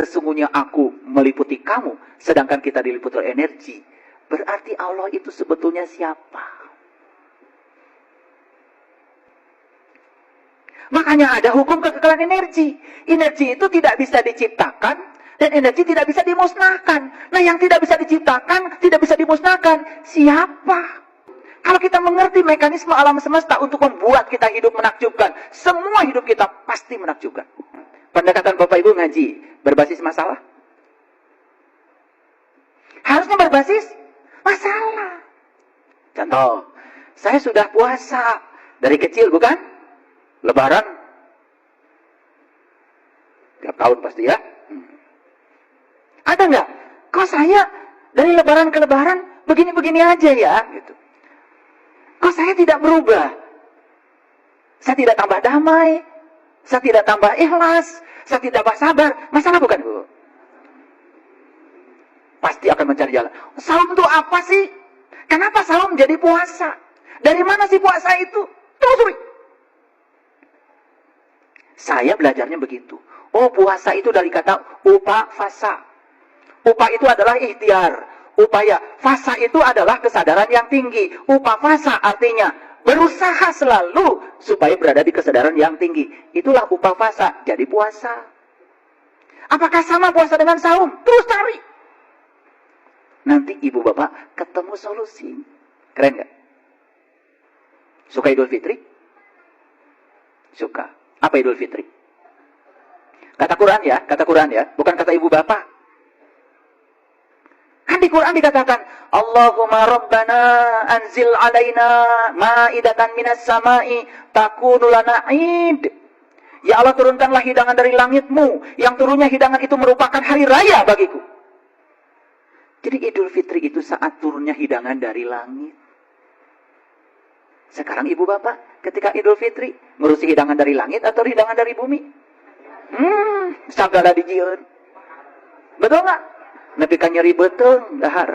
sesungguhnya aku meliputi kamu, sedangkan kita diliputi oleh energi. Berarti Allah itu sebetulnya siapa? Makanya ada hukum kekekalan energi. Energi itu tidak bisa diciptakan dan energi tidak bisa dimusnahkan. Nah, yang tidak bisa diciptakan, tidak bisa dimusnahkan, siapa? Kalau kita mengerti mekanisme alam semesta untuk membuat kita hidup menakjubkan, semua hidup kita pasti menakjubkan. Pendekatan Bapak Ibu ngaji berbasis masalah? Harusnya berbasis masalah. Contoh, saya sudah puasa dari kecil, bukan? Lebaran tiap tahun pasti ya. Ada nggak? Kok saya dari lebaran ke lebaran begini-begini aja ya? Gitu. Kok saya tidak berubah? Saya tidak tambah damai, saya tidak tambah ikhlas, saya tidak tambah sabar. Masalah bukan, Bu? Pasti akan mencari jalan. Saum itu apa sih? Kenapa saum jadi puasa? Dari mana sih puasa itu? Telusuri. Saya belajarnya begitu. Oh, puasa itu dari kata upa fasa. Upa itu adalah ikhtiar, upaya. Fasa itu adalah kesadaran yang tinggi. Upa fasa artinya berusaha selalu supaya berada di kesadaran yang tinggi. Itulah upa fasa. Jadi puasa. Apakah sama puasa dengan saum? Terus cari. Nanti ibu bapak ketemu solusi. Keren gak? Suka Idul Fitri? Suka. Apa Idul Fitri? Kata Quran ya, bukan kata ibu bapak. Kan di Quran dikatakan, Allahumma rabbana anzil alaina ma'idatan minas sama'i takunu lana id. Ya Allah, turunkanlah hidangan dari langitmu, yang turunnya hidangan itu merupakan hari raya bagiku. Jadi Idul Fitri itu saat turunnya hidangan dari langit. Sekarang ibu bapak ketika Idul Fitri ngurusi hidangan dari langit atau hidangan dari bumi? Sagala dijieun. Betul nggak? Nepi ka nyeri beuteung dahar.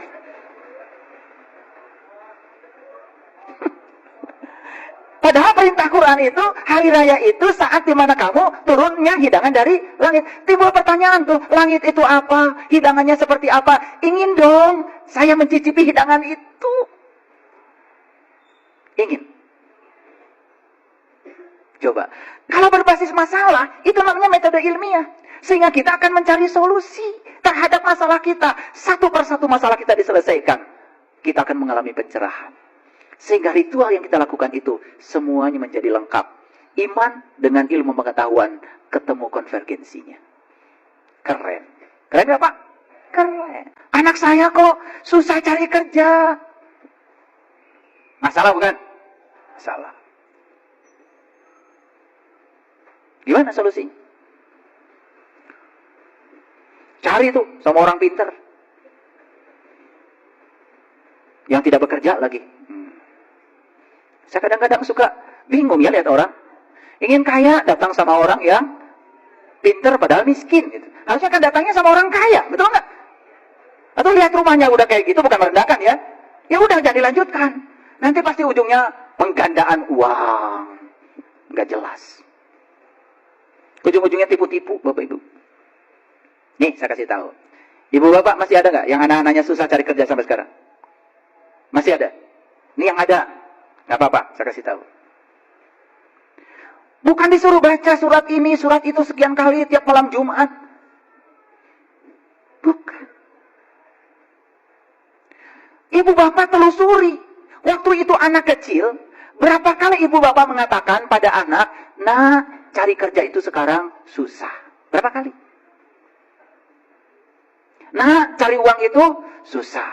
Padahal perintah Quran itu hari raya itu saat dimana kamu turunnya hidangan dari langit. Timbul pertanyaan tuh, langit itu apa? Hidangannya seperti apa? Ingin dong saya mencicipi hidangan itu. Ingin. Coba. Kalau berbasis masalah, itu namanya metode ilmiah. Sehingga kita akan mencari solusi terhadap masalah kita. Satu persatu masalah kita diselesaikan. Kita akan mengalami pencerahan. Sehingga ritual yang kita lakukan itu semuanya menjadi lengkap. Iman dengan ilmu pengetahuan ketemu konvergensinya. Keren. Keren gak Pak? Keren. Anak saya kok susah cari kerja. Masalah bukan? Masalah. Gimana solusinya? Cari tuh sama orang pinter. Yang tidak bekerja lagi. Saya kadang-kadang suka bingung ya lihat orang. Ingin kaya datang sama orang yang pinter padahal miskin. Gitu. Harusnya kan datangnya sama orang kaya. Betul nggak? Atau lihat rumahnya udah kayak gitu, bukan merendahkan ya. Ya udah jangan dilanjutkan. Nanti pasti ujungnya penggandaan uang. Nggak jelas. Ujung-ujungnya tipu-tipu Bapak Ibu. Nih saya kasih tahu. Ibu Bapak masih ada nggak yang anak-anaknya susah cari kerja sampai sekarang? Masih ada? Ini yang ada. Nggak apa-apa, saya kasih tahu. Bukan disuruh baca surat ini, surat itu sekian kali tiap malam Jumat. Bukan. Ibu Bapak telusuri. Waktu itu anak kecil, berapa kali ibu bapak mengatakan pada anak, nah cari kerja itu sekarang susah. Berapa kali? Nah cari uang itu susah.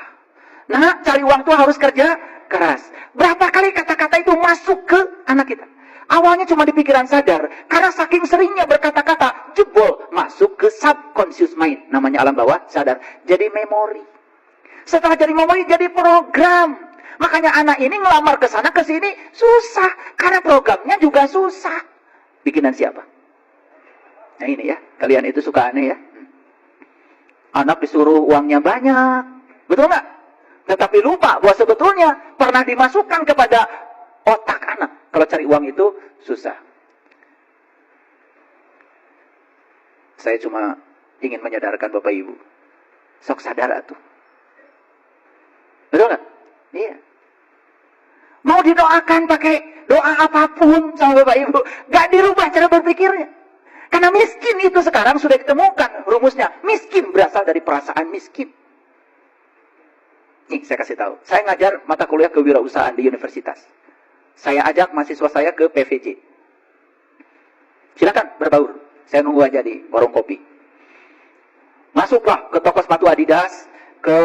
Nah cari uang itu harus kerja keras. Berapa kali kata-kata itu masuk ke anak kita? Awalnya cuma di pikiran sadar. Karena saking seringnya berkata-kata, jebol masuk ke subconscious mind. Namanya alam bawah sadar. Jadi memori. Setelah jadi memori, jadi program. Makanya anak ini ngelamar ke sana ke sini susah karena programnya juga susah. Bikinan siapa? Nah ini ya, kalian itu suka aneh ya. Anak disuruh uangnya banyak, betul nggak? Tetapi lupa bahwa sebetulnya pernah dimasukkan kepada otak anak kalau cari uang itu susah. Saya cuma ingin menyadarkan Bapak Ibu. Sok sadar atuh. Betul nggak? Iya. Mau didoakan pakai doa apapun sama Bapak Ibu, nggak dirubah cara berpikirnya. Karena miskin itu sekarang sudah ditemukan rumusnya. Miskin berasal dari perasaan miskin. Nih, saya kasih tahu. Saya ngajar mata kuliah kewirausahaan di universitas. Saya ajak mahasiswa saya ke PVJ. Silakan berbaur. Saya nunggu aja di warung kopi. Masuklah ke toko sepatu Adidas, ke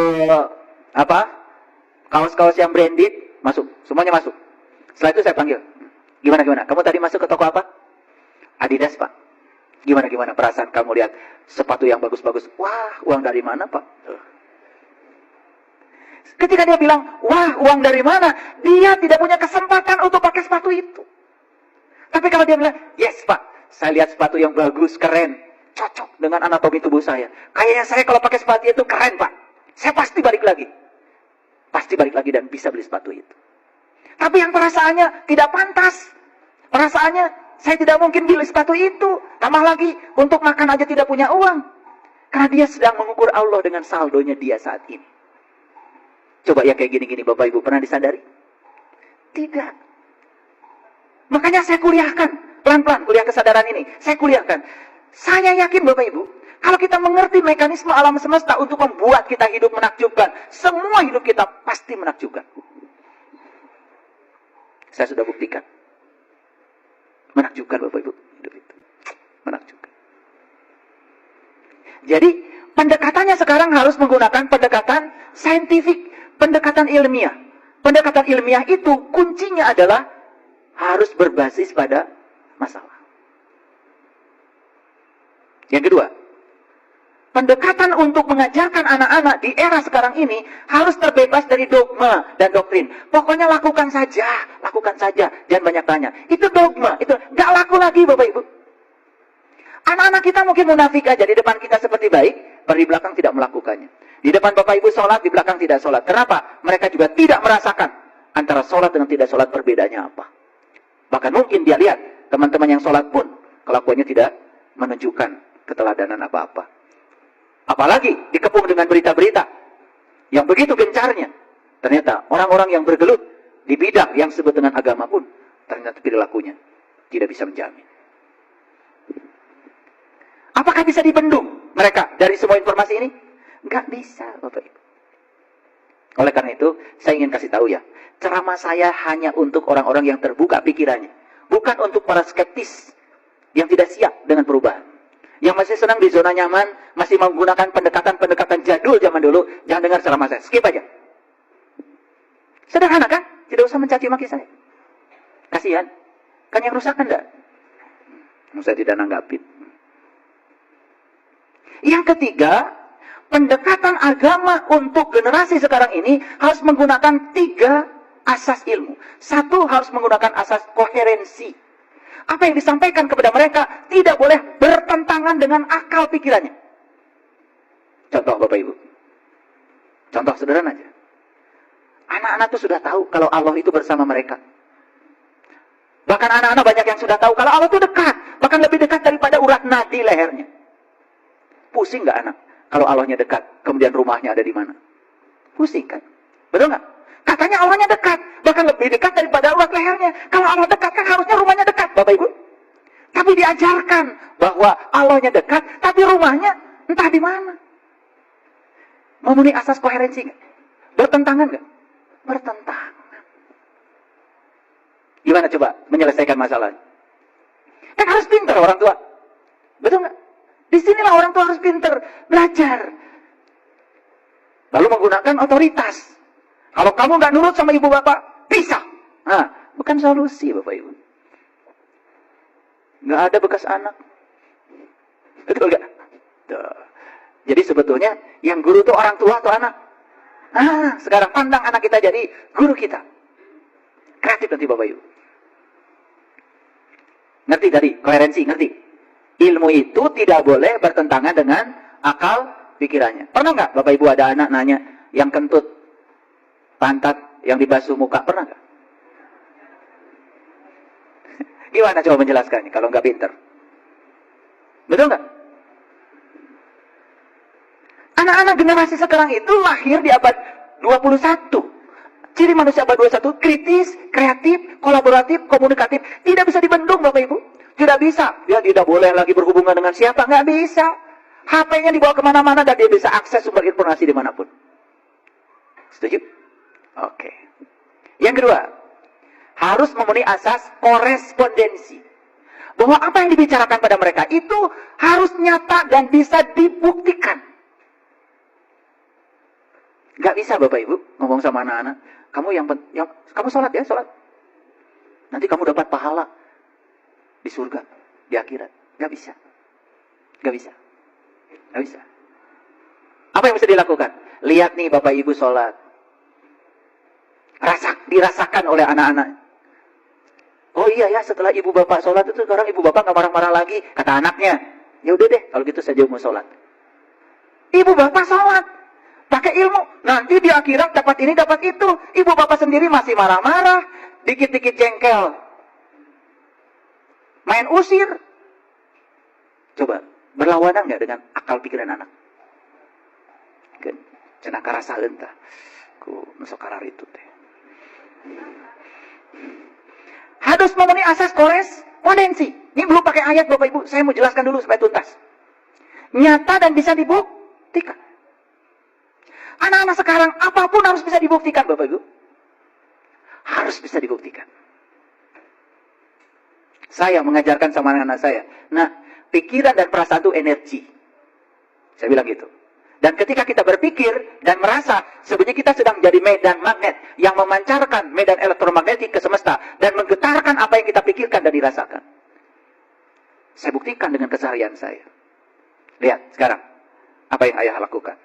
kaos-kaos yang branded, masuk. Semuanya masuk. Setelah itu saya panggil. Gimana? Kamu tadi masuk ke toko apa? Adidas, Pak. Gimana perasaan kamu lihat sepatu yang bagus-bagus? Wah, uang dari mana, Pak? Ketika dia bilang, wah, uang dari mana? Dia tidak punya kesempatan untuk pakai sepatu itu. Tapi kalau dia bilang, yes, Pak, saya lihat sepatu yang bagus, keren, cocok dengan anatomi tubuh saya. Kayaknya saya kalau pakai sepatu itu keren, Pak. Saya pasti balik lagi. Pasti balik lagi dan bisa beli sepatu itu. Tapi yang perasaannya tidak pantas. Perasaannya, saya tidak mungkin beli sepatu itu. Tambah lagi, untuk makan aja tidak punya uang. Karena dia sedang mengukur Allah dengan saldonya dia saat ini. Coba ya kayak gini-gini Bapak Ibu, pernah disadari? Tidak. Makanya saya kuliahkan. Pelan-pelan kuliah kesadaran ini. Saya kuliahkan. Saya yakin Bapak Ibu, kalau kita mengerti mekanisme alam semesta untuk membuat kita hidup menakjubkan, semua hidup kita pasti menakjubkan. Saya sudah buktikan. Menakjubkan Bapak Ibu. Hidup itu. Menakjubkan. Jadi, pendekatannya sekarang harus menggunakan pendekatan saintifik. Pendekatan ilmiah. Pendekatan ilmiah itu kuncinya adalah harus berbasis pada masalah. Yang kedua, pendekatan untuk mengajarkan anak-anak di era sekarang ini harus terbebas dari dogma dan doktrin. Pokoknya lakukan saja, jangan banyak tanya. Itu dogma, itu gak laku lagi Bapak Ibu. Anak-anak kita mungkin munafik aja, di depan kita seperti baik, di belakang tidak melakukannya. Di depan Bapak Ibu sholat, di belakang tidak sholat. Kenapa? Mereka juga tidak merasakan antara sholat dengan tidak sholat perbedaannya apa. Bahkan mungkin dia lihat teman-teman yang sholat pun kelakuannya tidak menunjukkan keteladanan apa-apa. Apalagi dikepung dengan berita-berita yang begitu gencarnya. Ternyata orang-orang yang bergelut di bidang yang disebut dengan agama pun ternyata perilakunya tidak bisa menjamin. Apakah bisa dibendung mereka dari semua informasi ini? Enggak bisa, Bapak Ibu. Oleh karena itu, saya ingin kasih tahu ya, ceramah saya hanya untuk orang-orang yang terbuka pikirannya. Bukan untuk para skeptis yang tidak siap dengan perubahan. Yang masih senang di zona nyaman, masih menggunakan pendekatan-pendekatan jadul zaman dulu, jangan dengar ceramah saya. Skip aja. Sederhana kan? Tidak usah mencaci maki saya. Kasihan. Kan yang rusak kan enggak? Saya tidak nanggapin. Yang ketiga, pendekatan agama untuk generasi sekarang ini harus menggunakan 3 asas ilmu. Satu, harus menggunakan asas koherensi. Apa yang disampaikan kepada mereka tidak boleh bertentangan dengan akal pikirannya. Contoh Bapak Ibu. Contoh sederhana aja. Anak-anak itu sudah tahu kalau Allah itu bersama mereka. Bahkan anak-anak banyak yang sudah tahu kalau Allah itu dekat. Bahkan lebih dekat daripada urat nadi lehernya. Pusing nggak anak? Kalau Allahnya dekat, kemudian rumahnya ada di mana? Pusing kan? Betul nggak? Katanya Allahnya dekat, bahkan lebih dekat daripada urat lehernya. Kalau Allah dekat kan harusnya rumahnya dekat, Bapak Ibu. Tapi diajarkan bahwa Allahnya dekat, tapi rumahnya entah di mana. Memenuhi asas koherensi nggak? Bertentangan nggak? Bertentangan. Gimana coba menyelesaikan masalah? Kan harus pintar orang tua. Betul nggak? Disinilah orang tua harus pintar, belajar. Lalu menggunakan otoritas. Kalau kamu nggak nurut sama ibu bapak, pisah. Nah, bukan solusi Bapak Ibu. Nggak ada bekas anak. Betul nggak? Jadi sebetulnya yang guru itu orang tua atau anak? Sekarang pandang anak kita jadi guru kita. Kreatif nanti Bapak Ibu. Ngerti tadi? Koherensi, ngerti? Ilmu itu tidak boleh bertentangan dengan akal pikirannya. Pernah nggak Bapak Ibu ada anak nanya yang kentut pantat yang dibasuh muka? Pernah nggak? Gimana coba menjelaskannya kalau nggak pinter? Betul nggak? Anak-anak generasi sekarang itu lahir di abad 21. Ciri manusia abad 21, kritis, kreatif, kolaboratif, komunikatif. Tidak bisa dibendung, Bapak Ibu. Tidak bisa. Dia tidak boleh lagi berhubungan dengan siapa. Nggak bisa. HP-nya dibawa kemana-mana dan dia bisa akses sumber informasi dimanapun. Setuju? Oke. Yang kedua, harus memenuhi asas korespondensi. Bahwa apa yang dibicarakan pada mereka itu harus nyata dan bisa dibuktikan. Gak bisa Bapak Ibu ngomong sama anak-anak, kamu sholat ya, sholat. Nanti kamu dapat pahala di surga, di akhirat. Gak bisa. Gak bisa. Gak bisa. Apa yang bisa dilakukan? Lihat nih Bapak Ibu sholat. Dirasakan oleh anak-anak. Oh iya ya, setelah ibu bapak sholat itu sekarang ibu bapak gak marah-marah lagi, kata anaknya. Ya udah deh, kalau gitu saja mau sholat. Ibu bapak sholat, pakai ilmu. Nanti di akhirat dapat ini, dapat itu. Ibu bapak sendiri masih marah-marah, dikit-dikit jengkel. Main usir. Coba, berlawanan nggak dengan akal pikiran anak? Cenaka rasa entah. Ku masuk karar itu teh. Harus memenuhi asas korespondensi. Ini belum pakai ayat Bapak Ibu. Saya mau jelaskan dulu supaya tuntas. Nyata dan bisa dibuktikan. Anak-anak sekarang apapun harus bisa dibuktikan Bapak Ibu. Harus bisa dibuktikan. Saya mengajarkan sama anak-anak saya. Nah, pikiran dan perasaan itu energi. Saya bilang gitu. Dan ketika kita berpikir dan merasa sebenarnya kita sedang jadi medan magnet yang memancarkan medan elektromagnetik ke semesta dan menggetarkan apa yang kita pikirkan dan dirasakan. Saya buktikan dengan keseharian saya. Lihat sekarang apa yang ayah lakukan.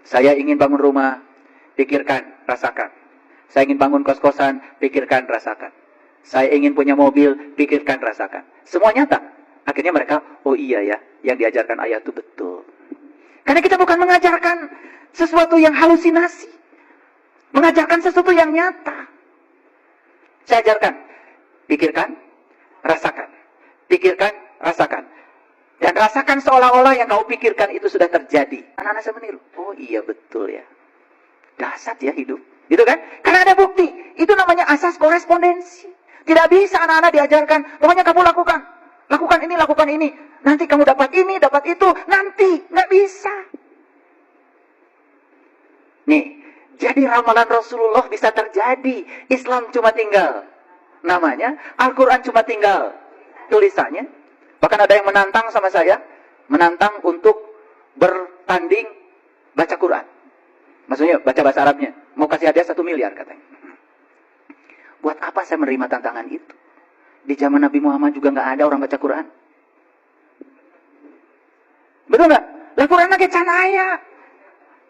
Saya ingin bangun rumah, pikirkan, rasakan. Saya ingin bangun kos-kosan, pikirkan, rasakan. Saya ingin punya mobil, pikirkan, rasakan. Semua nyata. Akhirnya mereka, oh iya ya, yang diajarkan ayah itu betul. Karena kita bukan mengajarkan sesuatu yang halusinasi. Mengajarkan sesuatu yang nyata. Saya ajarkan, pikirkan, rasakan. Pikirkan, rasakan. Dan rasakan seolah-olah yang kau pikirkan itu sudah terjadi. Anak-anak saya meniru, oh iya betul ya. Dasar ya hidup. Gitu kan? Karena ada bukti. Itu namanya asas korespondensi. Tidak bisa anak-anak diajarkan, pokoknya kamu lakukan. Lakukan ini, lakukan ini. Nanti kamu dapat ini, dapat itu. Nanti. Nggak bisa. Nih. Jadi ramalan Rasulullah bisa terjadi. Islam cuma tinggal namanya. Al-Quran cuma tinggal tulisannya. Bahkan ada yang menantang sama saya. Menantang untuk bertanding baca Quran. Maksudnya baca bahasa Arabnya. Mau kasih hadiah 1 miliar katanya. Buat apa saya menerima tantangan itu? Di zaman Nabi Muhammad juga nggak ada orang baca Quran. Betul nggak? Lah Quran lagi canaya.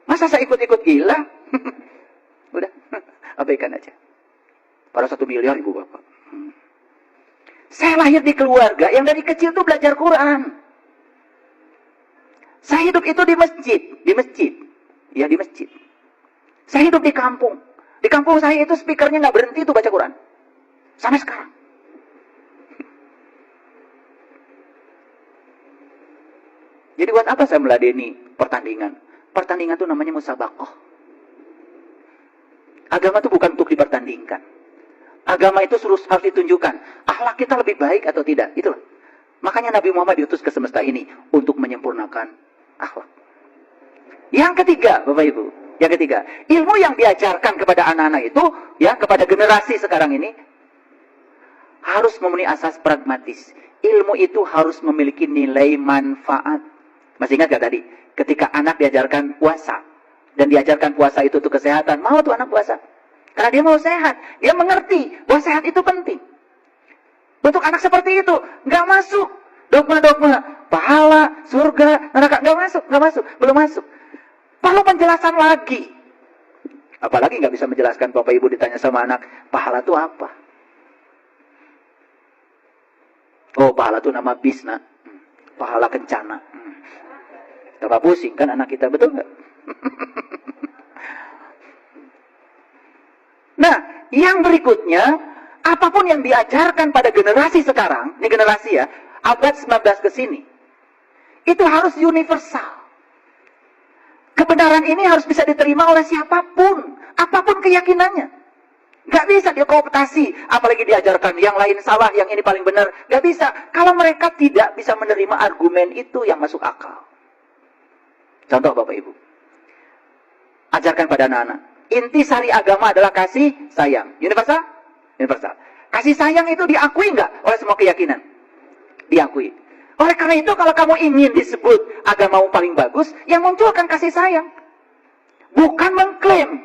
Masa saya ikut-ikut gila? Udah, abaikan aja. Pada 1 miliar ibu bapak. Saya lahir di keluarga yang dari kecil tuh belajar Quran. Saya hidup itu di masjid. Di masjid. Ya di masjid. Saya hidup di kampung. Di kampung saya itu speakernya nggak berhenti tuh baca Quran. Sampai sekarang. Jadi buat apa saya meladeni pertandingan? Pertandingan itu namanya musabaqah. Agama itu bukan untuk dipertandingkan. Agama itu harus ditunjukkan. Akhlak kita lebih baik atau tidak. Itulah. Makanya Nabi Muhammad diutus ke semesta ini untuk menyempurnakan akhlak. Yang ketiga, Bapak Ibu. Yang ketiga, ilmu yang diajarkan kepada anak-anak itu, ya, kepada generasi sekarang ini, harus memenuhi asas pragmatis. Ilmu itu harus memiliki nilai manfaat. Masih ingat gak tadi? Ketika anak diajarkan puasa. Dan diajarkan puasa itu untuk kesehatan. Mau tuh anak puasa. Karena dia mau sehat. Dia mengerti bahwa sehat itu penting. Untuk anak seperti itu. Gak masuk. Dogma-dogma. Pahala, surga, neraka. Gak masuk. Gak masuk. Belum masuk. Perlu penjelasan lagi. Apalagi gak bisa menjelaskan. Bapak Ibu ditanya sama anak. Pahala itu apa? Oh, pahala itu nama bis, nak. Pahala kencana. Tambah pusing kan anak kita, betul nggak? Nah, yang berikutnya, apapun yang diajarkan pada generasi sekarang, ini generasi ya, abad 19 ke sini, itu harus universal. Kebenaran ini harus bisa diterima oleh siapapun, apapun keyakinannya. Gak bisa dia kooptasi, apalagi diajarkan yang lain salah, yang ini paling benar. Gak bisa. Kalau mereka tidak bisa menerima argumen itu yang masuk akal. Contoh Bapak Ibu. Ajarkan pada anak-anak. Inti sari agama adalah kasih sayang. Universal? Universal. Kasih sayang itu diakui nggak oleh semua keyakinan? Diakui. Oleh karena itu kalau kamu ingin disebut agamamu paling bagus, yang munculkan kasih sayang. Bukan mengklaim,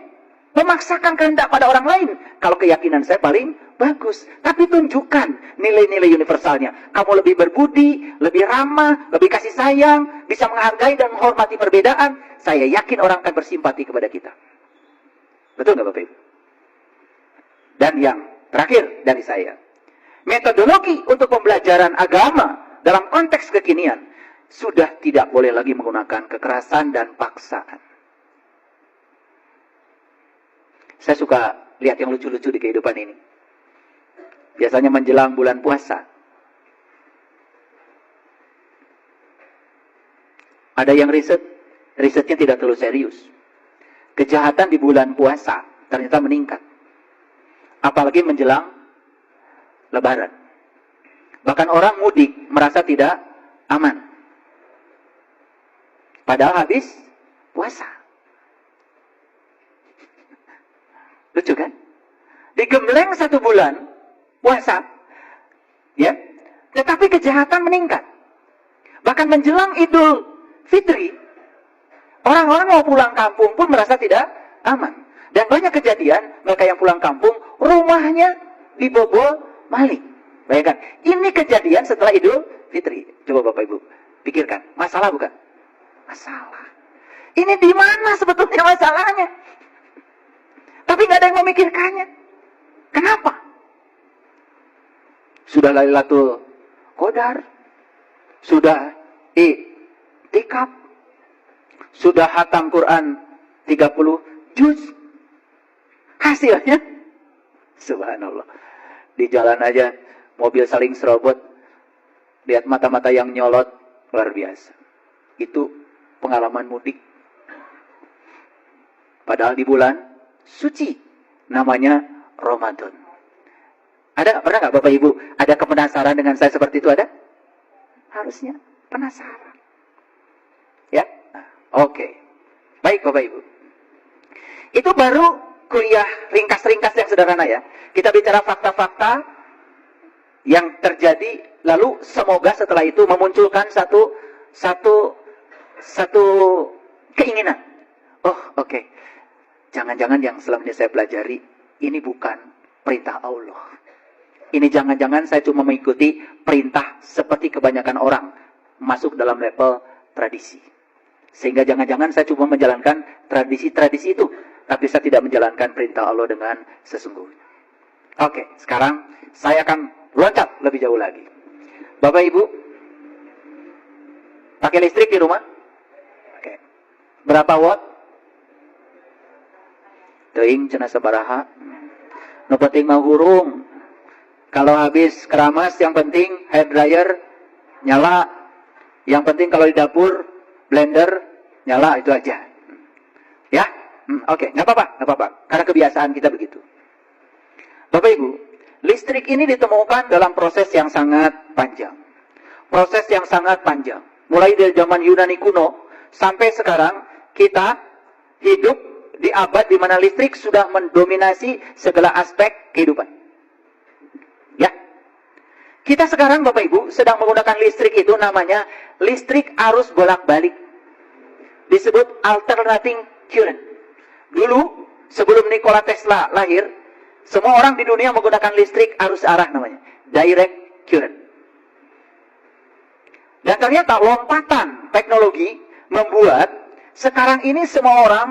memaksakan kehendak pada orang lain. Kalau keyakinan saya paling bagus. Tapi tunjukkan nilai-nilai universalnya. Kamu lebih berbudi, lebih ramah, lebih kasih sayang, bisa menghargai dan menghormati perbedaan. Saya yakin orang akan bersimpati kepada kita. Betul nggak Bapak Ibu? Dan yang terakhir dari saya. Metodologi untuk pembelajaran agama dalam konteks kekinian sudah tidak boleh lagi menggunakan kekerasan dan paksaan. Saya suka lihat yang lucu-lucu di kehidupan ini. Biasanya menjelang bulan puasa. Ada yang risetnya tidak terlalu serius. Kejahatan di bulan puasa ternyata meningkat. Apalagi menjelang Lebaran. Bahkan orang mudik merasa tidak aman. Padahal habis puasa. Lucu kan? Digembleng 1 bulan puasa, ya, tetapi kejahatan meningkat. Bahkan menjelang Idul Fitri, orang-orang mau pulang kampung pun merasa tidak aman. Dan banyak kejadian mereka yang pulang kampung rumahnya dibobol maling. Bayangkan, ini kejadian setelah Idul Fitri. Coba Bapak Ibu pikirkan, masalah bukan? Masalah. Ini di mana sebetulnya masalahnya? Tapi nggak ada yang memikirkannya. Kenapa? Sudah Lailatul Qadar, sudah i'tikaf, sudah hatam Quran 30 juz. Hasilnya, subhanallah, di jalan aja mobil saling serobot, lihat mata-mata yang nyolot, luar biasa. Itu pengalaman mudik. Padahal di bulan suci, namanya Ramadan. Pernah nggak Bapak Ibu ada kepenasaran dengan saya seperti itu? Ada? Harusnya penasaran. Ya, oke. Baik Bapak Ibu. Itu baru kuliah ringkas-ringkas yang sederhana ya. Kita bicara fakta-fakta yang terjadi, lalu semoga setelah itu memunculkan satu keinginan. Oh, oke. Jangan-jangan yang selama ini saya pelajari, ini bukan perintah Allah. Ini jangan-jangan saya cuma mengikuti perintah seperti kebanyakan orang, masuk dalam level tradisi. Sehingga jangan-jangan saya cuma menjalankan tradisi-tradisi itu, tapi saya tidak menjalankan perintah Allah dengan sesungguhnya. Oke, sekarang saya akan loncat lebih jauh lagi. Bapak Ibu, pakai listrik di rumah? Oke. Berapa watt? Teuing cenah sabaraha. Nu penting mah hurung. Kalau habis keramas yang penting hair dryer nyala. Yang penting kalau di dapur blender nyala, itu aja. Ya? Oke, nggak apa-apa. Karena kebiasaan kita begitu. Bapak Ibu, listrik ini ditemukan dalam proses yang sangat panjang. Proses yang sangat panjang. Mulai dari zaman Yunani kuno sampai sekarang kita hidup di abad di mana listrik sudah mendominasi segala aspek kehidupan. Ya. Kita sekarang Bapak Ibu sedang menggunakan listrik itu namanya listrik arus bolak-balik. Disebut alternating current. Dulu sebelum Nikola Tesla lahir, semua orang di dunia menggunakan listrik arus arah namanya. Direct current. Dan ternyata lompatan teknologi membuat sekarang ini semua orang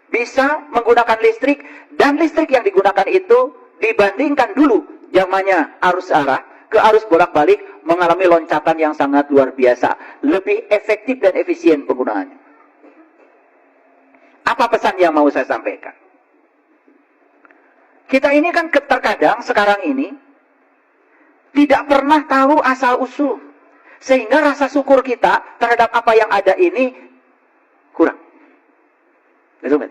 bisa menggunakan listrik, dan listrik yang digunakan itu dibandingkan dulu zamannya arus arah ke arus bolak-balik mengalami loncatan yang sangat luar biasa, lebih efektif dan efisien penggunaannya. Apa pesan yang mau saya sampaikan? Kita ini kan terkadang sekarang ini tidak pernah tahu asal-usul. Sehingga rasa syukur kita terhadap apa yang ada ini kurang. Betul nggak?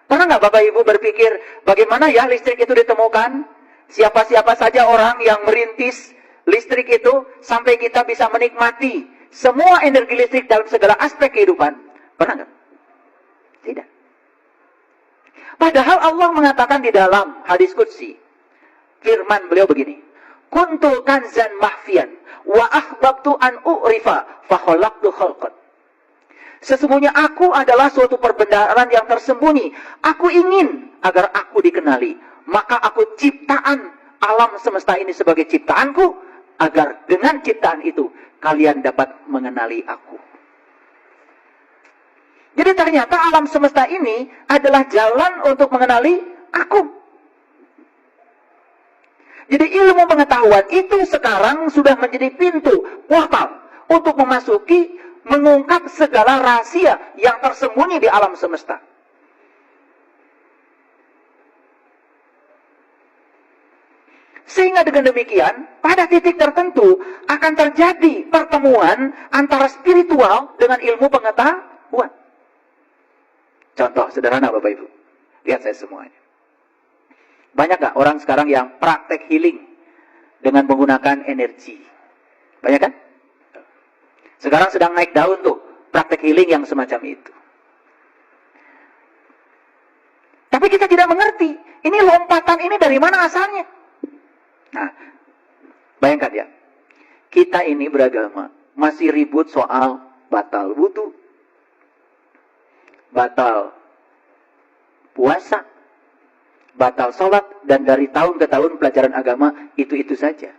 Pernah nggak Bapak Ibu berpikir, bagaimana ya listrik itu ditemukan? Siapa-siapa saja orang yang merintis listrik itu, sampai kita bisa menikmati semua energi listrik dalam segala aspek kehidupan. Pernah nggak? Tidak. Padahal Allah mengatakan di dalam hadis qudsi, firman beliau begini, kuntu kanzan mahfian wa ahbabtu an u'rifa fa khalaqtu khalqan. Sesungguhnya aku adalah suatu perbendaharaan yang tersembunyi. Aku ingin agar aku dikenali. Maka aku ciptaan alam semesta ini sebagai ciptaanku, agar dengan ciptaan itu kalian dapat mengenali aku. Jadi ternyata alam semesta ini adalah jalan untuk mengenali aku. Jadi ilmu pengetahuan itu sekarang sudah menjadi pintu, portal untuk memasuki, mengungkap segala rahasia yang tersembunyi di alam semesta. Sehingga dengan demikian, pada titik tertentu akan terjadi pertemuan antara spiritual dengan ilmu pengetahuan. Contoh sederhana Bapak Ibu. Lihat saya semuanya. Banyak gak orang sekarang yang praktek healing dengan menggunakan energi? Banyak kan? Sekarang sedang naik daun tuh, praktek healing yang semacam itu. Tapi kita tidak mengerti, ini lompatan ini dari mana asalnya? Nah, bayangkan ya, kita ini beragama, masih ribut soal batal wudu, batal puasa, batal sholat, dan dari tahun ke tahun pelajaran agama itu-itu saja.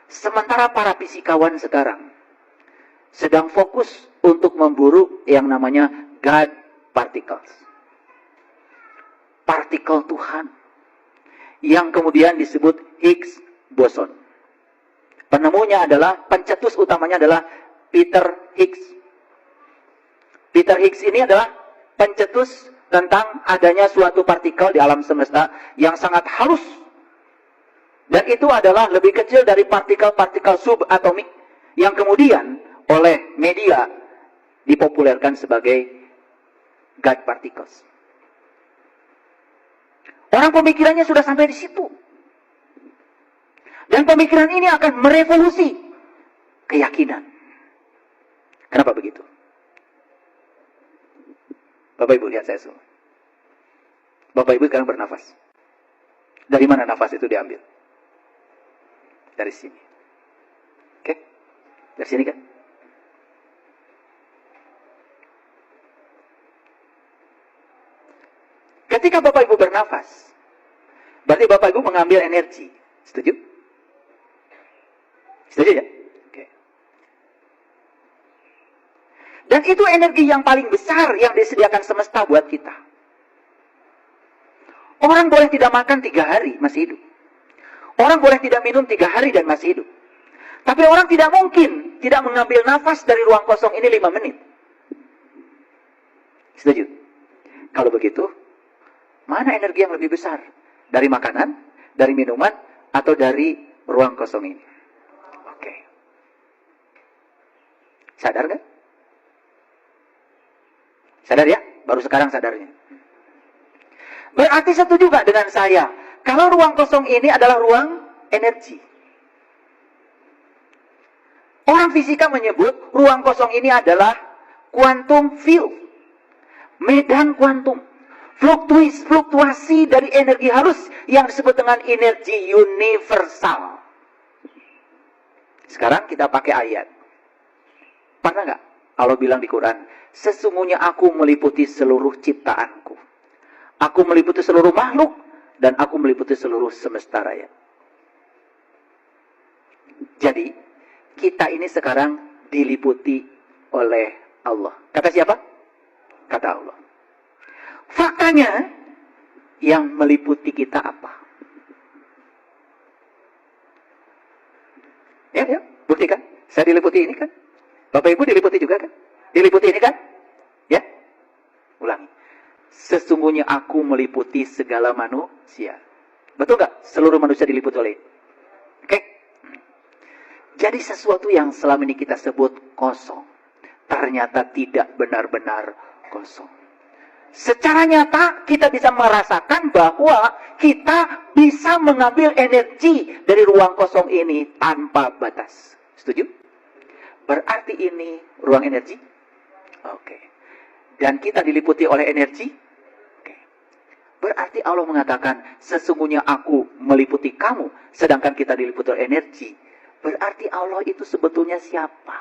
Sementara para fisikawan sekarang sedang fokus untuk memburu yang namanya God particles. Partikel Tuhan. Yang kemudian disebut Higgs boson. Penemunya adalah, pencetus utamanya adalah Peter Higgs. Peter Higgs ini adalah pencetus tentang adanya suatu partikel di alam semesta yang sangat halus. Dan itu adalah lebih kecil dari partikel-partikel subatomik yang kemudian oleh media dipopulerkan sebagai God particles. Orang pemikirannya sudah sampai di situ. Dan pemikiran ini akan merevolusi keyakinan. Kenapa begitu? Bapak Ibu lihat saya semua. Bapak Ibu sekarang bernafas. Dari mana nafas itu diambil? Dari sini. Oke? Dari sini kan? Ketika Bapak Ibu bernafas, berarti Bapak Ibu mengambil energi. Setuju? Setuju ya? Oke. Dan itu energi yang paling besar yang disediakan semesta buat kita. Orang boleh tidak makan 3 hari, masih hidup. Orang boleh tidak minum 3 hari dan masih hidup. Tapi orang tidak mungkin tidak mengambil nafas dari ruang kosong ini 5 menit. Setuju? Kalau begitu, mana energi yang lebih besar? Dari makanan, dari minuman, atau dari ruang kosong ini? Oke. Sadar gak? Sadar ya? Baru sekarang sadarnya. Berarti setuju gak dengan saya? Kalau ruang kosong ini adalah ruang energi. Orang fisika menyebut ruang kosong ini adalah quantum field. Medan kuantum. Fluktuasi dari energi halus yang disebut dengan energi universal. Sekarang kita pakai ayat. Pernah nggak Allah bilang di Quran, sesungguhnya aku meliputi seluruh ciptaanku. Aku meliputi seluruh makhluk dan aku meliputi seluruh semesta raya. Jadi, kita ini sekarang diliputi oleh Allah. Kata siapa? Kata Allah. Faktanya, yang meliputi kita apa? Ya, buktikan. Saya diliputi ini kan? Bapak Ibu diliputi juga kan? Diliputi ini kan? Ya? Ulangi. Sesungguhnya aku meliputi segala manusia. Betul nggak? Seluruh manusia diliputi oleh. Oke? Jadi sesuatu yang selama ini kita sebut kosong, ternyata tidak benar-benar kosong. Secara nyata kita bisa merasakan bahwa kita bisa mengambil energi dari ruang kosong ini tanpa batas. Setuju? Berarti ini ruang energi? Oke. Dan kita diliputi oleh energi? Oke. Berarti Allah mengatakan, sesungguhnya aku meliputi kamu, sedangkan kita diliputi oleh energi. Berarti Allah itu sebetulnya siapa?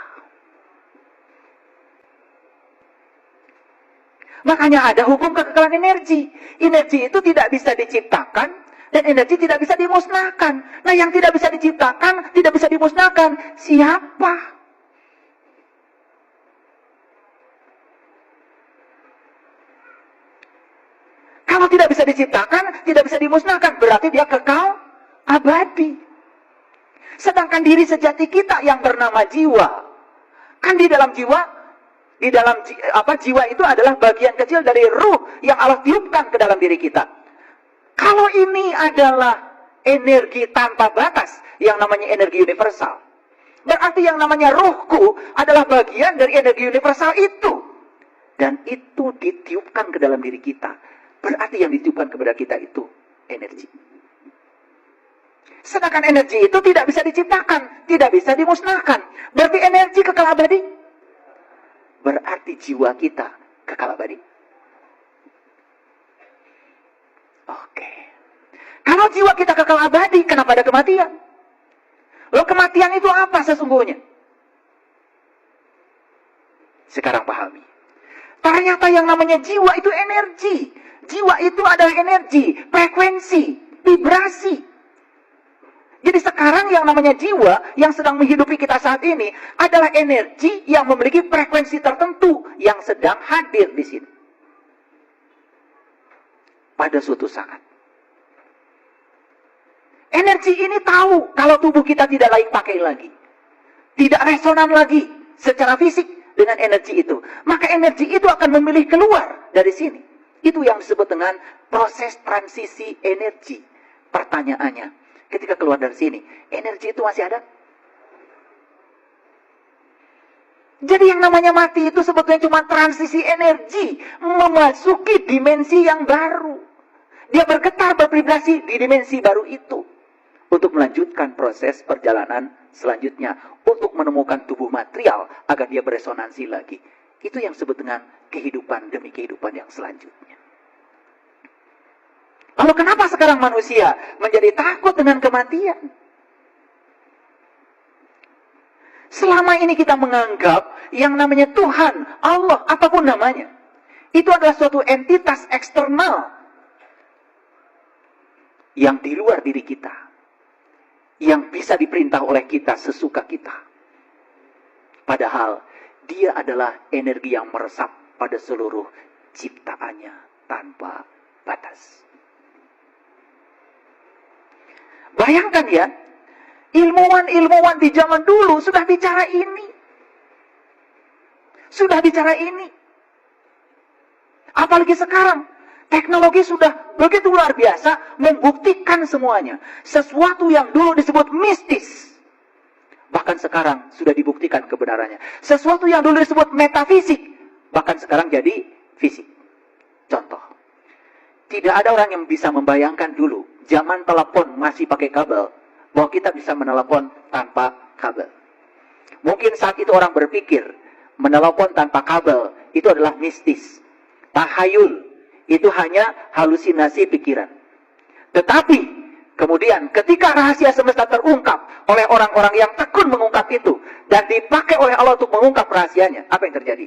Makanya ada hukum kekekalan energi. Energi itu tidak bisa diciptakan dan energi tidak bisa dimusnahkan. Nah, yang tidak bisa diciptakan, tidak bisa dimusnahkan, siapa? Kalau tidak bisa diciptakan, tidak bisa dimusnahkan, berarti dia kekal abadi. Sedangkan diri sejati kita yang bernama jiwa, kan di dalam jiwa, jiwa itu adalah bagian kecil dari ruh yang Allah tiupkan ke dalam diri kita. Kalau ini adalah energi tanpa batas, yang namanya energi universal, berarti yang namanya ruhku adalah bagian dari energi universal itu. Dan itu ditiupkan ke dalam diri kita. Berarti yang ditiupkan kepada kita itu energi. Sedangkan energi itu tidak bisa diciptakan, tidak bisa dimusnahkan. Berarti energi kekal abadi. Berarti jiwa kita kekal abadi. Oke. Kalau jiwa kita kekal abadi, kenapa ada kematian? Loh, kematian itu apa sesungguhnya? Sekarang pahami. Ternyata yang namanya jiwa itu energi. Jiwa itu adalah energi, frekuensi, vibrasi. Jadi sekarang yang namanya jiwa yang sedang menghidupi kita saat ini adalah energi yang memiliki frekuensi tertentu yang sedang hadir di sini. Pada suatu saat. Energi ini tahu kalau tubuh kita tidak layak pakai lagi. Tidak resonan lagi secara fisik dengan energi itu. Maka energi itu akan memilih keluar dari sini. Itu yang disebut dengan proses transisi energi. Pertanyaannya, ketika keluar dari sini, energi itu masih ada? Jadi yang namanya mati itu sebetulnya cuma transisi energi, memasuki dimensi yang baru. Dia bergetar, bervibrasi di dimensi baru itu. Untuk melanjutkan proses perjalanan selanjutnya. Untuk menemukan tubuh material agar dia beresonansi lagi. Itu yang disebut dengan kehidupan demi kehidupan yang selanjutnya. Lalu kenapa sekarang manusia menjadi takut dengan kematian? Selama ini kita menganggap yang namanya Tuhan, Allah, apapun namanya, itu adalah suatu entitas eksternal yang di luar diri kita, yang bisa diperintah oleh kita sesuka kita. Padahal dia adalah energi yang meresap pada seluruh ciptaannya tanpa batas. Bayangkan ya, ilmuwan-ilmuwan di zaman dulu sudah bicara ini. Sudah bicara ini. Apalagi sekarang, teknologi sudah begitu luar biasa membuktikan semuanya. Sesuatu yang dulu disebut mistis, bahkan sekarang sudah dibuktikan kebenarannya. Sesuatu yang dulu disebut metafisik, bahkan sekarang jadi fisik. Contoh, tidak ada orang yang bisa membayangkan dulu zaman telepon masih pakai kabel, bahwa kita bisa menelepon tanpa kabel. Mungkin saat itu orang berpikir, menelepon tanpa kabel itu adalah mistis, tahayul, itu hanya halusinasi pikiran. Tetapi, kemudian ketika rahasia semesta terungkap oleh orang-orang yang tekun mengungkap itu, dan dipakai oleh Allah untuk mengungkap rahasianya, apa yang terjadi?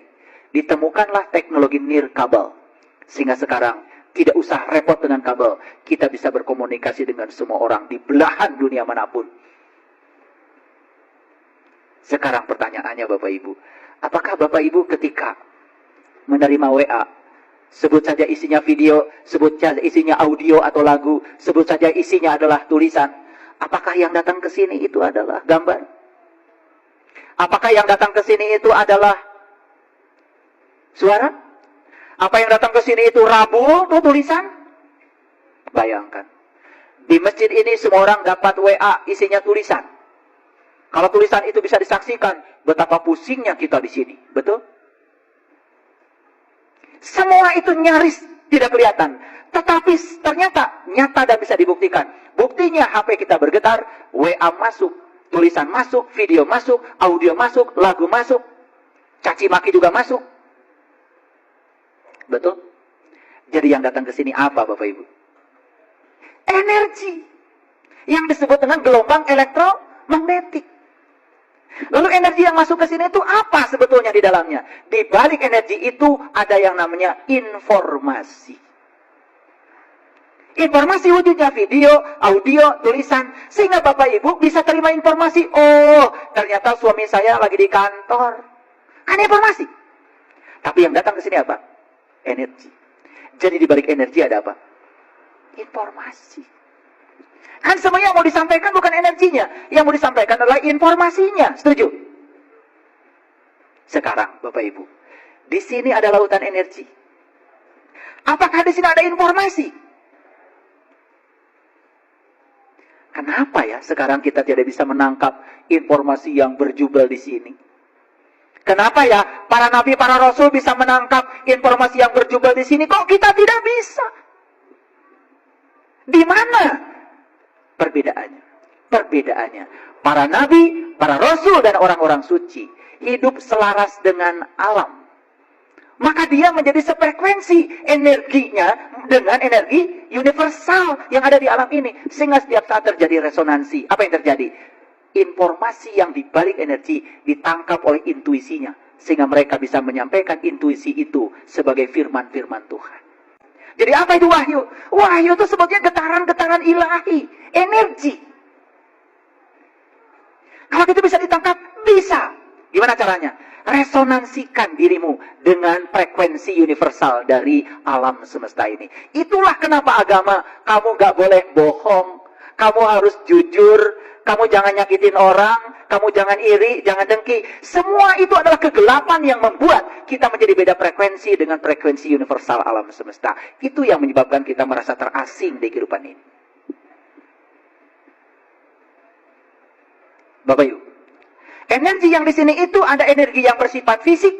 Ditemukanlah teknologi nirkabel. Sehingga sekarang, tidak usah repot dengan kabel. Kita bisa berkomunikasi dengan semua orang di belahan dunia manapun. Sekarang pertanyaannya Bapak Ibu. Apakah Bapak Ibu ketika menerima WA, sebut saja isinya video, sebut saja isinya audio atau lagu, sebut saja isinya adalah tulisan. Apakah yang datang ke sini itu adalah gambar? Apakah yang datang ke sini itu adalah suara? Apa yang datang ke sini itu rabu atau tulisan? Bayangkan. Di masjid ini semua orang dapat WA isinya tulisan. Kalau tulisan itu bisa disaksikan, betapa pusingnya kita di sini. Betul? Semua itu nyaris tidak kelihatan. Tetapi ternyata nyata dan bisa dibuktikan. Buktinya HP kita bergetar, WA masuk, tulisan masuk, video masuk, audio masuk, lagu masuk, caci maki juga masuk. Betul? Jadi yang datang ke sini apa Bapak Ibu? Energi. Yang disebut dengan gelombang elektromagnetik. Lalu energi yang masuk ke sini itu apa sebetulnya di dalamnya? Di balik energi itu ada yang namanya informasi. Informasi wujudnya video, audio, tulisan. Sehingga Bapak Ibu bisa terima informasi. Oh, ternyata suami saya lagi di kantor. Kan informasi. Tapi yang datang ke sini apa? Energi. Jadi di balik energi ada apa? Informasi. Kan semua yang mau disampaikan bukan energinya. Yang mau disampaikan adalah informasinya. Setuju? Sekarang, Bapak Ibu. Di sini ada lautan energi. Apakah di sini ada informasi? Kenapa ya sekarang kita tidak bisa menangkap informasi yang berjubel di sini? Kenapa ya para nabi, para rasul bisa menangkap informasi yang berjubel di sini? Kok kita tidak bisa? Di mana perbedaannya? Perbedaannya, para nabi, para rasul, dan orang-orang suci hidup selaras dengan alam. Maka dia menjadi sefrekuensi energinya dengan energi universal yang ada di alam ini. Sehingga setiap saat terjadi resonansi. Apa yang terjadi? Informasi yang dibalik energi ditangkap oleh intuisinya. Sehingga mereka bisa menyampaikan intuisi itu sebagai firman-firman Tuhan. Jadi apa itu wahyu? Wahyu itu sebetulnya getaran-getaran ilahi. Energi. Kalau itu bisa ditangkap, bisa. Gimana caranya? Resonansikan dirimu dengan frekuensi universal dari alam semesta ini. Itulah kenapa agama, kamu gak boleh bohong. Kamu harus jujur. Kamu jangan nyakitin orang. Kamu jangan iri, jangan dengki. Semua itu adalah kegelapan yang membuat kita menjadi beda frekuensi dengan frekuensi universal alam semesta. Itu yang menyebabkan kita merasa terasing di kehidupan ini. Bapak Ibu, energi yang di sini itu ada energi yang bersifat fisik,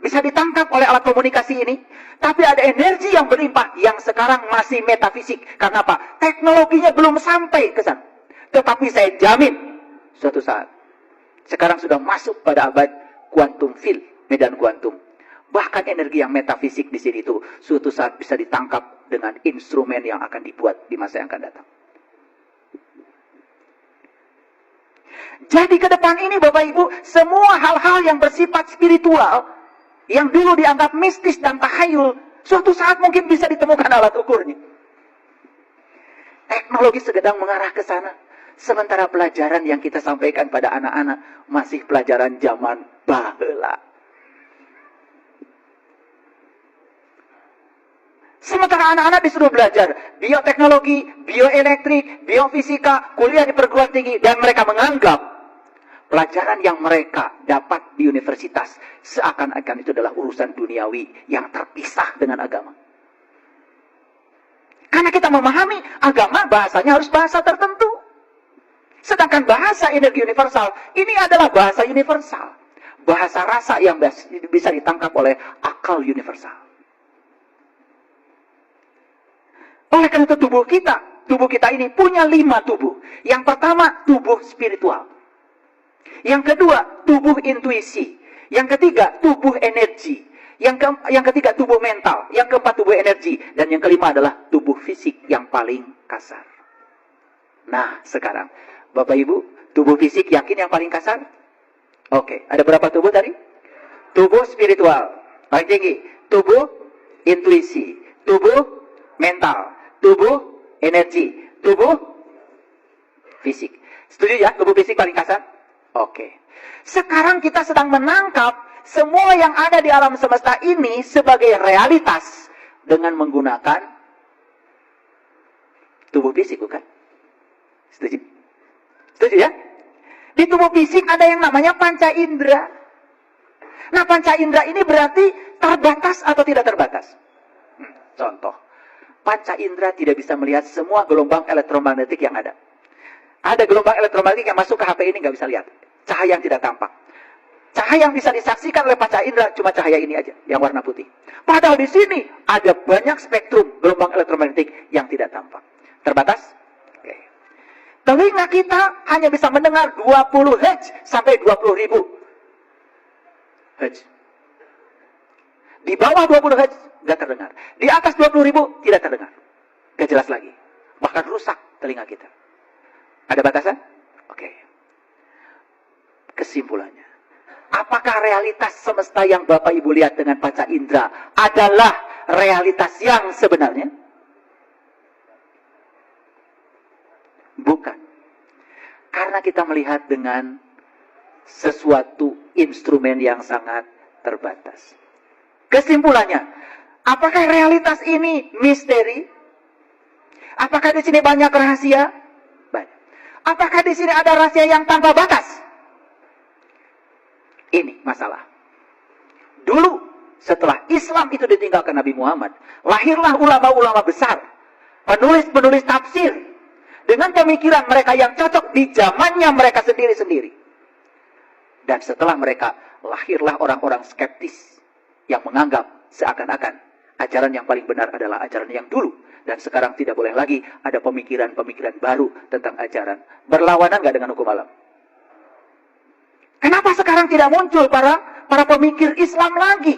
bisa ditangkap oleh alat komunikasi ini. Tapi ada energi yang berlimpah, yang sekarang masih metafisik. Karena apa? Teknologinya belum sampai ke sana. Tetapi saya jamin, suatu saat, sekarang sudah masuk pada abad quantum field, medan kuantum. Bahkan energi yang metafisik di sini itu, suatu saat bisa ditangkap dengan instrumen yang akan dibuat di masa yang akan datang. Jadi ke depan ini Bapak Ibu, semua hal-hal yang bersifat spiritual, yang dulu dianggap mistis dan tahayul, suatu saat mungkin bisa ditemukan alat ukurnya. Teknologi sedang mengarah ke sana. Sementara pelajaran yang kita sampaikan pada anak-anak masih pelajaran zaman baheula. Sementara anak-anak disuruh belajar bioteknologi, bioelektrik, biofisika, kuliah di perguruan tinggi, dan mereka menganggap pelajaran yang mereka dapat di universitas seakan-akan itu adalah urusan duniawi yang terpisah dengan agama. Karena kita memahami agama, bahasanya harus bahasa tertentu. Sedangkan bahasa energi universal, ini adalah bahasa universal. Bahasa rasa yang bisa ditangkap oleh akal universal. Oleh karena itu tubuh kita ini punya 5 tubuh. Yang pertama, tubuh spiritual. Yang kedua, tubuh intuisi. Yang ketiga, tubuh energi. Yang ketiga, tubuh mental. Yang keempat, tubuh energi. Dan yang kelima adalah tubuh fisik yang paling kasar. Nah, sekarang, Bapak Ibu, tubuh fisik yakin yang paling kasar? Oke, ada berapa tubuh tadi? Tubuh spiritual, paling tinggi. Tubuh intuisi. Tubuh mental. Tubuh energi. Tubuh fisik. Setuju ya, tubuh fisik paling kasar? Oke. Sekarang kita sedang menangkap semua yang ada di alam semesta ini sebagai realitas dengan menggunakan tubuh fisik, bukan? Setuju? Setuju ya? Di tubuh fisik ada yang namanya panca indera. Nah, panca indera ini berarti terbatas atau tidak terbatas? Contoh, panca indera tidak bisa melihat semua gelombang elektromagnetik yang ada. Ada gelombang elektromagnetik yang masuk ke HP ini nggak bisa lihat. cahaya yang tidak tampak. Cahaya yang bisa disaksikan oleh panca indera cuma cahaya ini aja, yang warna putih. Padahal di sini ada banyak spektrum gelombang elektromagnetik yang tidak tampak. Terbatas? Oke. Telinga kita hanya bisa mendengar 20 Hz sampai 20.000 Hz. Di bawah 20 Hz nggak terdengar. Di atas 20.000 tidak terdengar. Nggak jelas lagi. Bahkan rusak telinga kita. Ada batasan? Oke. Kesimpulannya. Apakah realitas semesta yang Bapak Ibu lihat dengan panca indera adalah realitas yang sebenarnya? Bukan. Karena kita melihat dengan sesuatu instrumen yang sangat terbatas. Kesimpulannya, apakah realitas ini misteri? Apakah di sini banyak rahasia? Banyak. Apakah di sini ada rahasia yang tanpa batas? Ini masalah. Dulu setelah Islam itu ditinggalkan Nabi Muhammad, lahirlah ulama-ulama besar, penulis-penulis tafsir, dengan pemikiran mereka yang cocok di zamannya mereka sendiri-sendiri. Dan setelah mereka, lahirlah orang-orang skeptis yang menganggap seakan-akan ajaran yang paling benar adalah ajaran yang dulu. Dan sekarang tidak boleh lagi ada pemikiran-pemikiran baru tentang ajaran. Berlawanan gak dengan hukum alam? Kenapa sekarang tidak muncul para pemikir Islam lagi?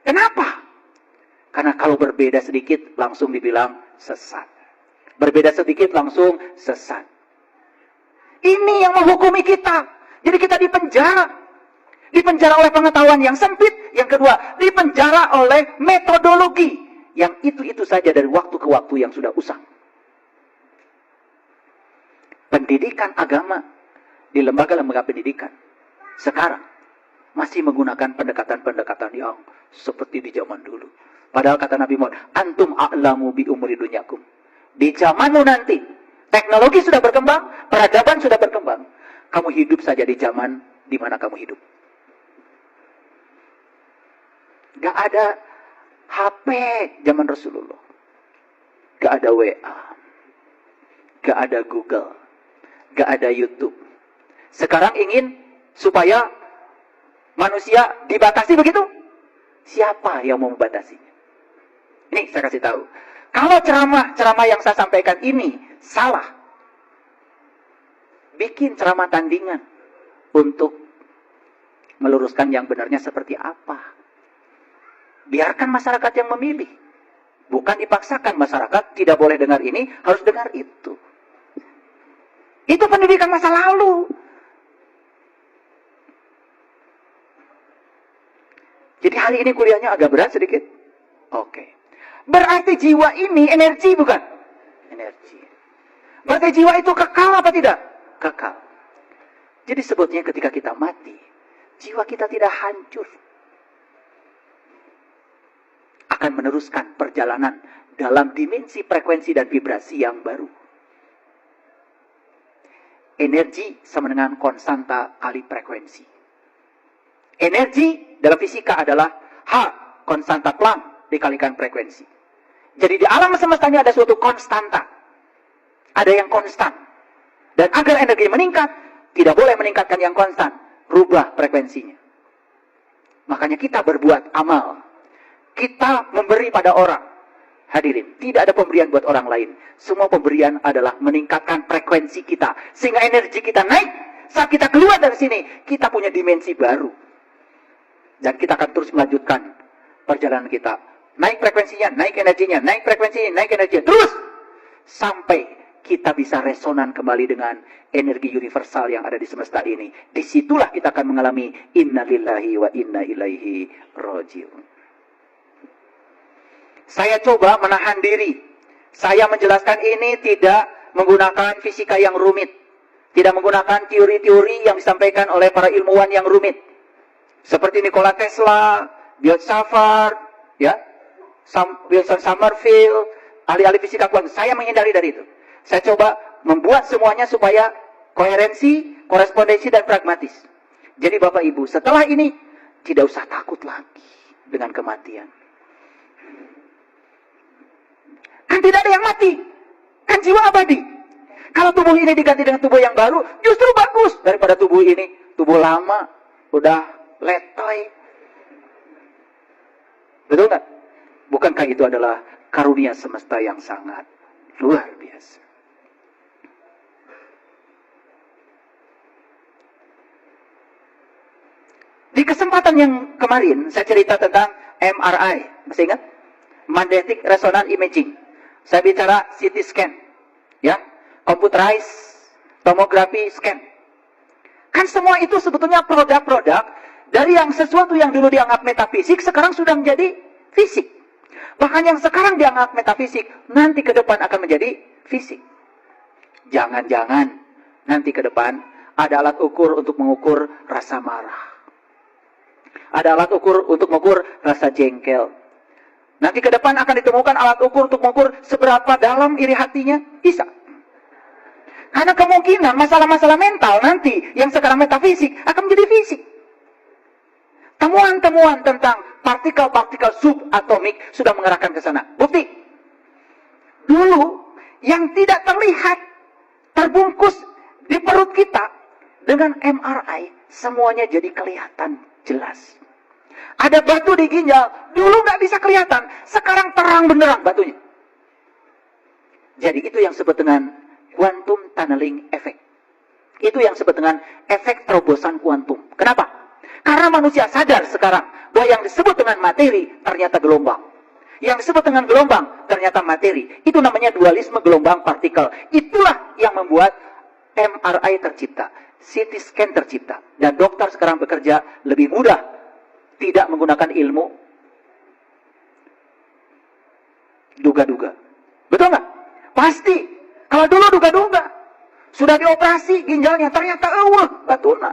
Kenapa? Karena kalau berbeda sedikit langsung dibilang sesat. Berbeda sedikit langsung sesat. Ini yang menghukumi kita. Jadi kita dipenjara. Dipenjara oleh pengetahuan yang sempit. Yang kedua, dipenjara oleh metodologi. Yang itu saja dari waktu ke waktu yang sudah usang. Pendidikan agama di lembaga-lembaga pendidikan sekarang masih menggunakan pendekatan-pendekatan yang seperti di zaman dulu. Padahal kata Nabi Muhammad, antum a'lamu bi umuri dunyakum. Di zamanmu nanti, teknologi sudah berkembang, peradaban sudah berkembang. Kamu hidup saja di zaman di mana kamu hidup. Gak ada HP zaman Rasulullah. Gak ada WA. Gak ada Google. Gak ada YouTube. Sekarang ingin supaya manusia dibatasi begitu? Siapa yang mau membatasinya? Ini saya kasih tahu. Kalau ceramah yang saya sampaikan ini salah, bikin ceramah tandingan untuk meluruskan yang benarnya seperti apa. Biarkan masyarakat yang memilih. Bukan dipaksakan masyarakat tidak boleh dengar ini, harus dengar itu. Itu pendidikan masa lalu. Jadi hari ini kuliahnya agak berat sedikit. Oke. Berarti jiwa ini energi bukan? Energi. Berarti jiwa itu kekal apa tidak? Kekal. Jadi sebutnya ketika kita mati, jiwa kita tidak hancur. Akan meneruskan perjalanan dalam dimensi frekuensi dan vibrasi yang baru. Energi sama dengan konstanta kali frekuensi. Energi dalam fisika adalah H, konstanta Planck dikalikan frekuensi. Jadi di alam semesta ini ada suatu konstanta. Ada yang konstan. Dan agar energi meningkat, tidak boleh meningkatkan yang konstan. Rubah frekuensinya. Makanya kita berbuat amal. Kita memberi pada orang. Hadirin, tidak ada pemberian buat orang lain. Semua pemberian adalah meningkatkan frekuensi kita. Sehingga energi kita naik. Saat kita keluar dari sini, kita punya dimensi baru. Dan kita akan terus melanjutkan perjalanan kita. Naik frekuensinya, naik energinya, naik frekuensinya, naik energinya. Terus sampai kita bisa resonan kembali dengan energi universal yang ada di semesta ini. Disitulah kita akan mengalami innalillahi wa inna ilaihi raji'un. Saya coba menahan diri. Saya menjelaskan ini tidak menggunakan fisika yang rumit. Tidak menggunakan teori-teori yang disampaikan oleh para ilmuwan yang rumit. Seperti Nikola Tesla, Biot Savart, ya, Wilson Somerville, ahli-ahli fisika kuantum. Saya menghindari dari itu. Saya coba membuat semuanya supaya koherensi, korespondensi, dan pragmatis. Jadi Bapak Ibu, setelah ini tidak usah takut lagi dengan kematian. Kan tidak ada yang mati. Kan jiwa abadi. Kalau tubuh ini diganti dengan tubuh yang baru, justru bagus daripada tubuh ini tubuh lama, udah letoy. Betul nggak? Bukankah itu adalah karunia semesta yang sangat luar biasa? Di kesempatan yang kemarin, saya cerita tentang MRI. Masih ingat? Magnetic Resonance Imaging. Saya bicara CT scan. Ya, computerized tomography scan. Kan semua itu sebetulnya produk-produk dari yang sesuatu yang dulu dianggap metafisik, sekarang sudah menjadi fisik. Bahkan yang sekarang dianggap metafisik, nanti ke depan akan menjadi fisik. Jangan-jangan nanti ke depan ada alat ukur untuk mengukur rasa marah. Ada alat ukur untuk mengukur rasa jengkel. Nanti ke depan akan ditemukan alat ukur untuk mengukur seberapa dalam iri hatinya. Bisa. Karena kemungkinan masalah-masalah mental nanti yang sekarang metafisik akan menjadi fisik. Temuan-temuan tentang partikel-partikel subatomik sudah mengarahkan ke sana. Bukti. Dulu yang tidak terlihat terbungkus di perut kita dengan MRI semuanya jadi kelihatan jelas. Ada batu di ginjal, dulu nggak bisa kelihatan, sekarang terang benderang batunya. Jadi itu yang disebut dengan quantum tunneling effect. Itu yang disebut dengan efek terobosan kuantum. Kenapa? Karena manusia sadar sekarang bahwa yang disebut dengan materi ternyata gelombang. Yang disebut dengan gelombang ternyata materi. Itu namanya dualisme gelombang partikel. Itulah yang membuat MRI tercipta, CT scan tercipta. Dan dokter sekarang bekerja lebih mudah. Tidak menggunakan ilmu duga-duga. Betul nggak? Pasti. Kalau dulu duga-duga. Sudah dioperasi ginjalnya. Ternyata batuna.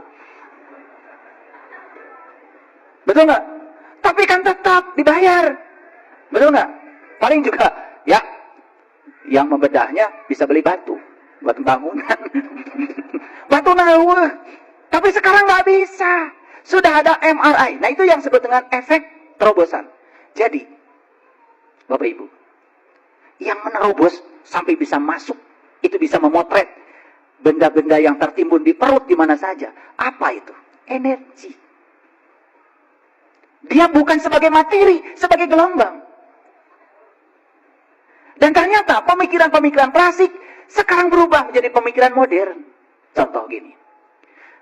Betul nggak? Tapi kan tetap dibayar. Betul nggak? Paling juga, ya, yang membedahnya bisa beli batu. Buat bangunan. Batuna, tapi sekarang nggak bisa. Sudah ada MRI. Nah itu yang disebut dengan efek terobosan. Jadi, Bapak Ibu, yang menerobos sampai bisa masuk, itu bisa memotret benda-benda yang tertimbun di perut di mana saja. Apa itu? Energi. Dia bukan sebagai materi, sebagai gelombang. Dan ternyata pemikiran-pemikiran klasik sekarang berubah menjadi pemikiran modern. Contoh gini.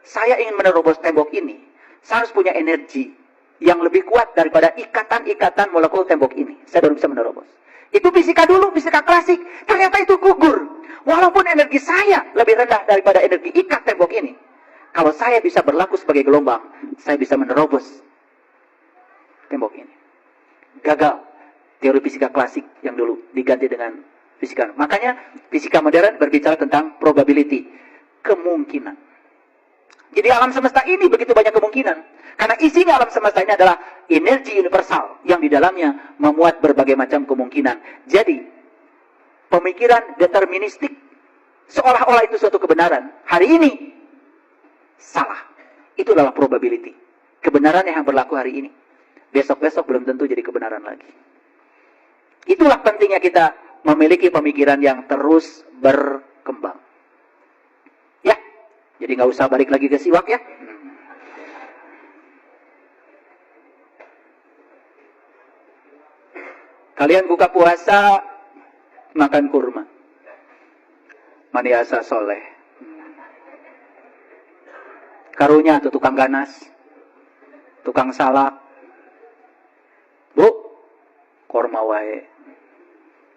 Saya ingin menerobos tembok ini. Saya harus punya energi yang lebih kuat daripada ikatan-ikatan molekul tembok ini. Saya baru bisa menerobos. Itu fisika dulu, fisika klasik. Ternyata itu gugur. Walaupun energi saya lebih rendah daripada energi ikat tembok ini. Kalau saya bisa berlaku sebagai gelombang, saya bisa menerobos tembok ini. Gagal teori fisika klasik yang dulu diganti dengan fisika. Makanya fisika modern berbicara tentang probability. Kemungkinan. Jadi alam semesta ini begitu banyak kemungkinan. Karena isinya alam semesta ini adalah energi universal yang di dalamnya memuat berbagai macam kemungkinan. Jadi, pemikiran deterministik seolah-olah itu suatu kebenaran. Hari ini, salah. Itu adalah probability. Kebenaran yang berlaku hari ini. Besok-besok belum tentu jadi kebenaran lagi. Itulah pentingnya kita memiliki pemikiran yang terus berkembang. Ya, jadi nggak usah balik lagi ke siwak ya. Kalian buka puasa, makan kurma. Maniasa soleh. Karunya tuh tukang ganas. Tukang salak. Bu, kurma wae.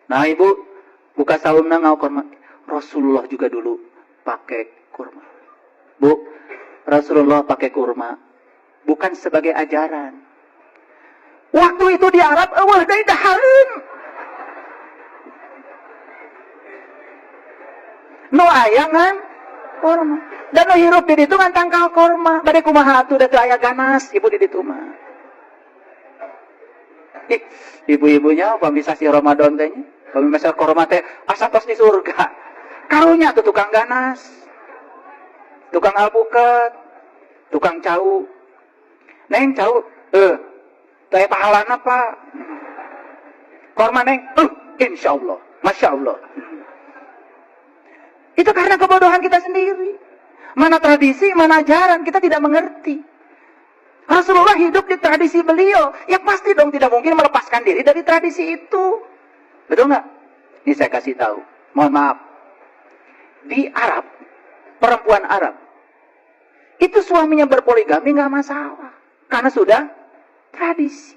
Nah ibu, buka saumna ngau kurma. Rasulullah juga dulu pakai kurma. Bu, Rasulullah pakai kurma. Bukan sebagai ajaran. Waktu itu di Arab, awal dari dahareun. No ayangan kurma. Dan no hirup di ditu ngan tangkal kurma. Bade kumaha atuh da teu aya ganas ibu di ditu mah. Ibu-ibunya bisa si Ramadan teh nya. Pamisa kurma teh asa tos di surga. Karunya tuh tukang ganas. Tukang alpukat. Tukang cau. Neng cau, teh pahalana Pak. Korma neng, insya Allah, masya Allah. Itu karena kebodohan kita sendiri. Mana tradisi, mana ajaran, kita tidak mengerti. Rasulullah hidup di tradisi beliau. Ya pasti dong tidak mungkin melepaskan diri dari tradisi itu. Betul nggak? Ini saya kasih tahu. Mohon maaf. Di Arab, perempuan Arab, itu suaminya berpoligami nggak masalah. Karena sudah tradisi.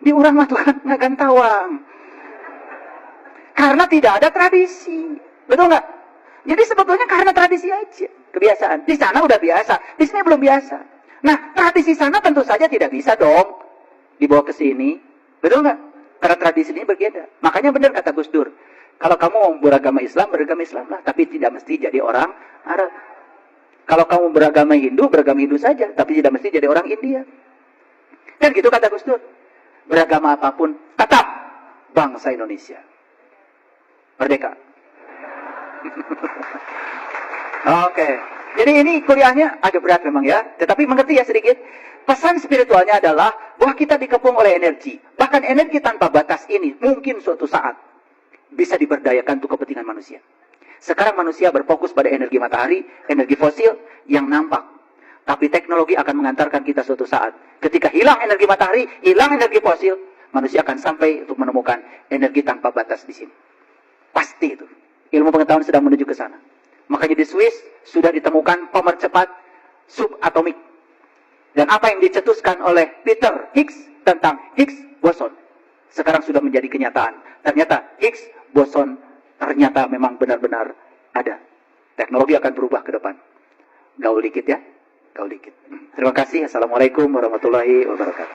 Di orang mah Tuhan nggak tawang. Karena tidak ada tradisi. Betul nggak? Jadi sebetulnya karena tradisi aja. Kebiasaan. Di sana udah biasa. Di sini belum biasa. Nah, tradisi sana tentu saja tidak bisa dong dibawa ke sini. Betul nggak? Karena tradisi ini berbeda. Makanya benar kata Gus Dur. Kalau kamu mau beragama Islam lah. Tapi tidak mesti jadi orang Arab. Kalau kamu beragama Hindu saja. Tapi tidak mesti jadi orang India. Dan gitu kata Gus Dur. Beragama apapun, tetap bangsa Indonesia. Merdeka. Oke. Jadi ini kuliahnya agak berat memang ya. Tetapi mengerti ya sedikit. Pesan spiritualnya adalah bahwa kita dikepung oleh energi. Bahkan energi tanpa batas ini mungkin suatu saat bisa diberdayakan untuk kepentingan manusia. Sekarang manusia berfokus pada energi matahari, energi fosil yang nampak. Tapi teknologi akan mengantarkan kita suatu saat. Ketika hilang energi matahari, hilang energi fosil, manusia akan sampai untuk menemukan energi tanpa batas di sini. Pasti itu. Ilmu pengetahuan sedang menuju ke sana. Makanya di Swiss sudah ditemukan pemercepat subatomik. Dan apa yang dicetuskan oleh Peter Higgs tentang Higgs boson sekarang sudah menjadi kenyataan. Ternyata Higgs boson ternyata memang benar-benar ada. Teknologi akan berubah ke depan. Gaul dikit ya. Gaul dikit. Terima kasih. Assalamualaikum warahmatullahi wabarakatuh.